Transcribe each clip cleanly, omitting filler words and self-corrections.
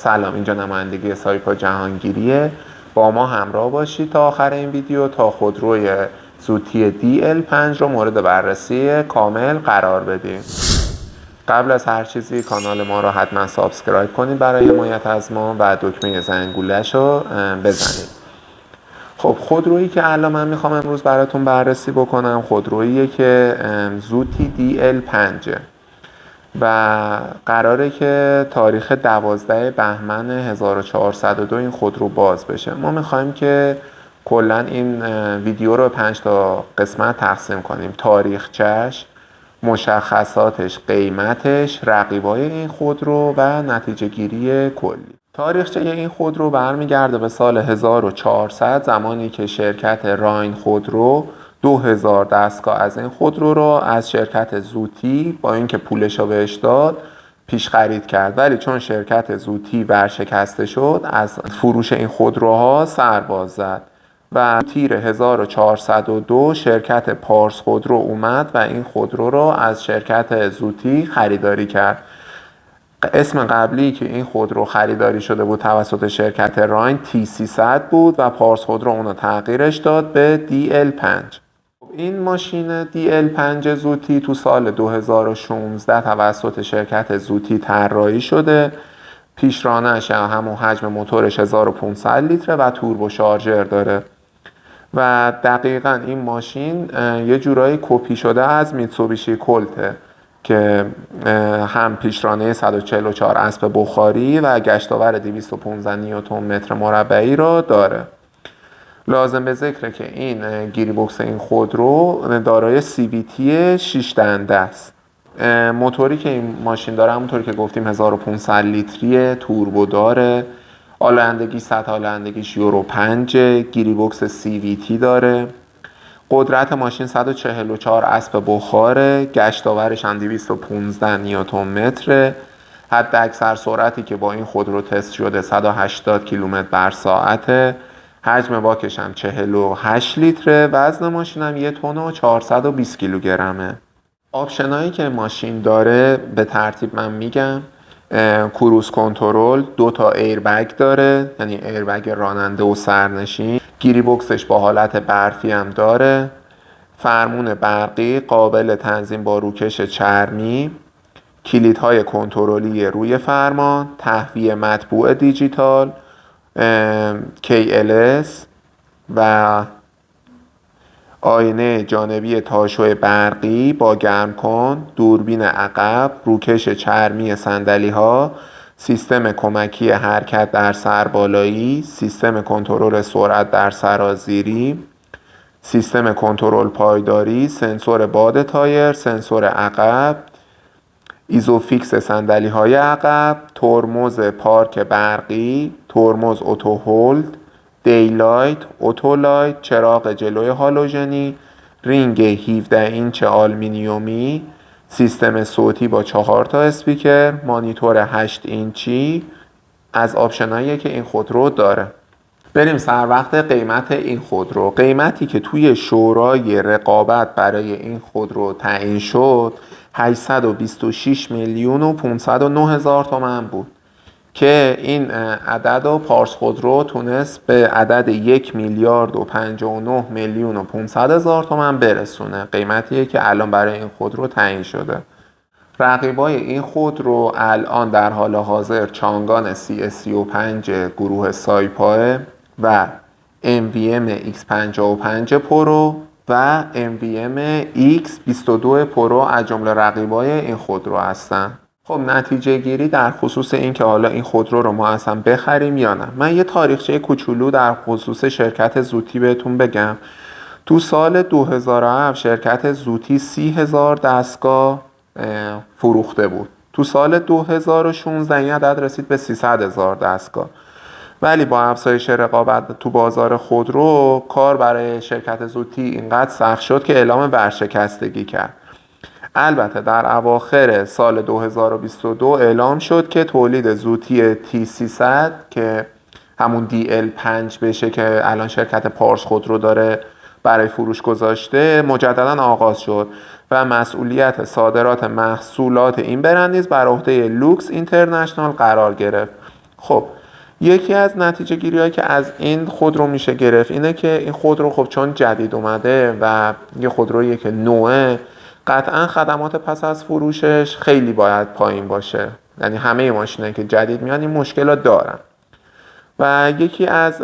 سلام، اینجا نمایندگی سایپا جهانگیریه. با ما همراه باشید تا آخر این ویدیو تا خودروی زوتی DL5 رو مورد بررسی کامل قرار بدیم. قبل از هر چیزی کانال ما رو حتما سابسکرایب کنید برای حمایت از ما و دکمه زنگوله‌ش رو بزنید. خب خودرویی که الان من میخوام امروز براتون بررسی بکنم خودروییه که زوتی DL5 و قراره که تاریخ 12 بهمن 1402 این خودرو باز بشه. ما میخوایم که کلا این ویدیو رو 5 تا قسمت تقسیم کنیم: تاریخچه‌اش، مشخصاتش، قیمتش، رقیبای این خودرو و نتیجه گیری کلی. تاریخچه این خودرو برمیگرده به سال 1400، زمانی که شرکت راین خودرو 2000 دستگاه از این خودرو رو از شرکت زوتی با اینکه پولش رو بهش داد پیش خرید کرد، ولی چون شرکت زوتی ورشکسته شد از فروش این خودروها سر باز زد و تیر 1402 شرکت پارس خودرو اومد و این خودرو رو از شرکت زوتی خریداری کرد. اسم قبلی که این خودرو خریداری شده بود توسط شرکت راین T300 بود و پارس خودرو اونو تغییرش داد به DL5. این ماشین DL5 زوتی تو سال 2016 توسط شرکت زوتی طراحی شده. پیشرانش همون حجم موتورش 1500 لیتره و توربو شارژر داره و دقیقاً این ماشین یه جورایی کپی شده از میتسوبیشی کولته که هم پیشرانه 144 اسب بخاری و گشتاور 215 نیوتن متر مربعی را داره. لازم به ذکره که این گیری بوکس این خودرو دارای CVT 6 دنده است. موتوری که این ماشین داره همونطوری که گفتیم 1500 لیتریه، توربو داره، آلایندگی سطح آلایندگیش یورو 5، گیری بوکس CVT داره. قدرت ماشین 144 اسب بخاره، گشتاورش هم 215 نیوتن متره. حد اکثر سرعتی که با این خودرو تست شده 180 کیلومتر بر ساعته. حجم باکش هم 48 لیتره. وزن ماشین هم 1 تن و 420 کیلوگرمه. آپشنایی که ماشین داره به ترتیب من میگم: کروز کنترل، 2 تا ایربگ داره، یعنی ایربگ راننده و سرنشین. گیری بوکسش با حالت برفی هم داره. فرمون برقی قابل تنظیم با روکش چرمی. کلیدهای کنترلی روی فرمان. تهویه مطبوع دیجیتال، KLS و آینه جانبی تاشو برقی با گرمکن، دوربین عقب، روکش چرمی صندلی‌ها، سیستم کمکی حرکت در سربالایی، سیستم کنترل سرعت در سرازیری، سیستم کنترل پایداری، سنسور باد تایر، سنسور عقب، ایزوفیکس صندلی‌های عقب، ترمز پارک برقی، ترمز اتو هولد، دیلایت، اتولایت، چراغ جلوی هالوژنی، رینگ 17 اینچ آلومینیومی، سیستم صوتی با 4 تا اسپیکر، مانیتور 8 اینچی از آپشنایی که این خودرو داره. بریم سر وقت قیمت این خودرو. قیمتی که توی شورای رقابت برای این خودرو تعیین شد 826 میلیون و 509 هزار تومان بود که این عدد رو پارس خودرو تونست به عدد 1 میلیارد و 59 میلیون و 500 هزار تومان برسونه. قیمتیه که الان برای این خودرو تعیین شده. رقیبای این خودرو الان در حال حاضر چانگان CS35 گروه سایپا و MVM X55 پرو و MVM X22 پرو از جمله رقیبای این خودرو هستن. خب نتیجه گیری در خصوص این که حالا این خودرو رو ما اصلا بخریم یا نه. من یه تاریخچه کوچولو در خصوص شرکت زوتی بهتون بگم. تو سال 2007 شرکت زوتی 30,000 دستگاه فروخته بود. تو سال 2016 این عدد رسید به 300,000 دستگاه. ولی با افزایش رقابت تو بازار خودرو کار برای شرکت زوتی اینقدر سخت شد که اعلام ورشکستگی کرد. البته در اواخر سال 2022 اعلام شد که تولید زوتی T300 که همون DL5 بشه که الان شرکت پارس خودرو داره برای فروش گذاشته مجددا آغاز شد و مسئولیت صادرات محصولات این برند نیز بر عهده لوکس اینترنشنال قرار گرفت. خب یکی از نتیجه گیری هایی که از این خودرو میشه گرفت اینه که این خودرو خب چون جدید اومده و یه خودرویی که نوعه، قطعا خدمات پس از فروشش خیلی باید پایین باشه. یعنی همه ماشینایی که جدید میان این مشکلات دارن. و یکی از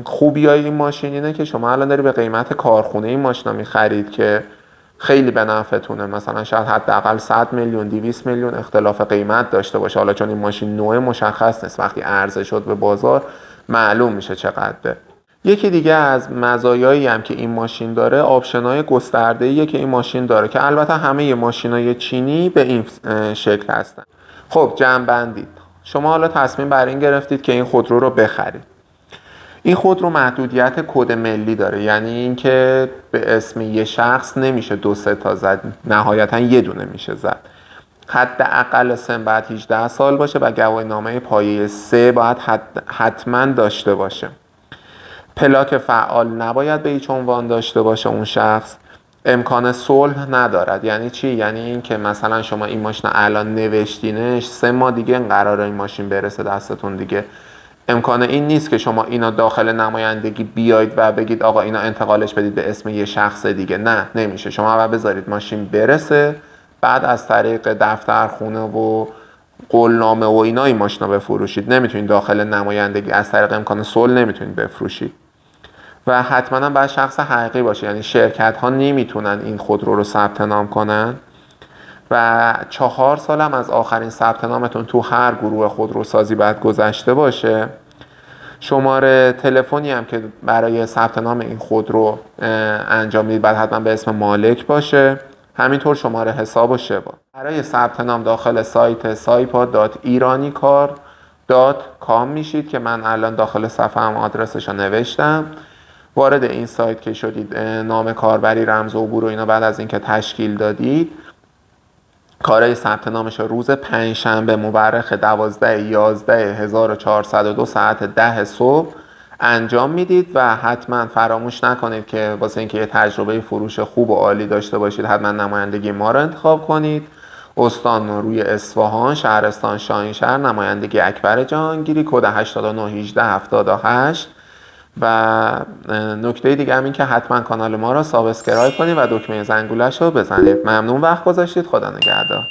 خوبیای این ماشین اینه که شما الان داری به قیمت کارخونه این ماشینا میخرید که خیلی به نفعتونه. مثلا شاید حداقل 100 میلیون 200 میلیون اختلاف قیمت داشته باشه. حالا چون این ماشین نوع مشخص نیست، وقتی عرضه شد به بازار معلوم میشه چقدره. یکی دیگه از مزایایی هم که این ماشین داره آپشن‌های گسترده‌ایه که این ماشین داره که البته همه ماشین‌های چینی به این شکل هستن. خب جمع بندید. شما حالا تصمیم بر این گرفتید که این خودرو رو بخرید. این خودرو محدودیت کد ملی داره، یعنی اینکه به اسم یه شخص نمیشه 2-3 تا زد، نهایتا یه دونه میشه زد. حداقل سن باید 18 سال باشه و گواهینامه پایه 3 باید حتما داشته باشه. پلاک فعال نباید به هیچ عنوان داشته باشه اون شخص. امکان صلح ندارد. یعنی چی؟ یعنی این که مثلا شما این ماشین الان نوشتینش 3 ماه دیگه قراره این ماشین برسه دستتون دیگه. امکان این نیست که شما اینا داخل نمایندگی بیاید و بگید آقا اینا انتقالش بدید به اسم یه شخص دیگه. نه، نمیشه. شما باید بذارید ماشین برسه، بعد از طریق دفتر خونه و قولنامه و اینا این ماشینا بفروشید. نمیتونید داخل نمایندگی از طریق امکان صلح نمیتونید بفروشید. و حتما باید شخص حقیقی باشه. یعنی شرکت ها نمیتونن این خودرو رو ثبت نام کنن و 4 سال هم از آخرین ثبت نامتون تو هر گروه خودروسازی باید گذشته باشه. شماره تلفنی هم که برای ثبت نام این خودرو انجام میدید باید حتما به اسم مالک باشه. همینطور شماره حساب و شبا. برای ثبت نام داخل سایت saipa.iranikar.com میشید که من الان داخل صفحه هم آدرسش رو نوشتم. وارد این سایت که شدید، نام کاربری، رمز عبور و اینا بعد از اینکه تشکیل دادید، کارهای ثبت نامش رو روز پنجشنبه مورخ 12/11/1402 ساعت 10 صبح انجام میدید و حتما فراموش نکنید که واسه اینکه یه تجربه فروش خوب و عالی داشته باشید حتما نمایندگی ما رو انتخاب کنید. استان روی اصفهان، شهرستان شاهینشهر، نمایندگی اکبر جهانگیری، کد 891878. و نکته دیگه هم این که حتما کانال ما رو سابسکرایب کنید و دکمه زنگولش رو بزنید. ممنون وقت گذاشتید. خدا نگهدار.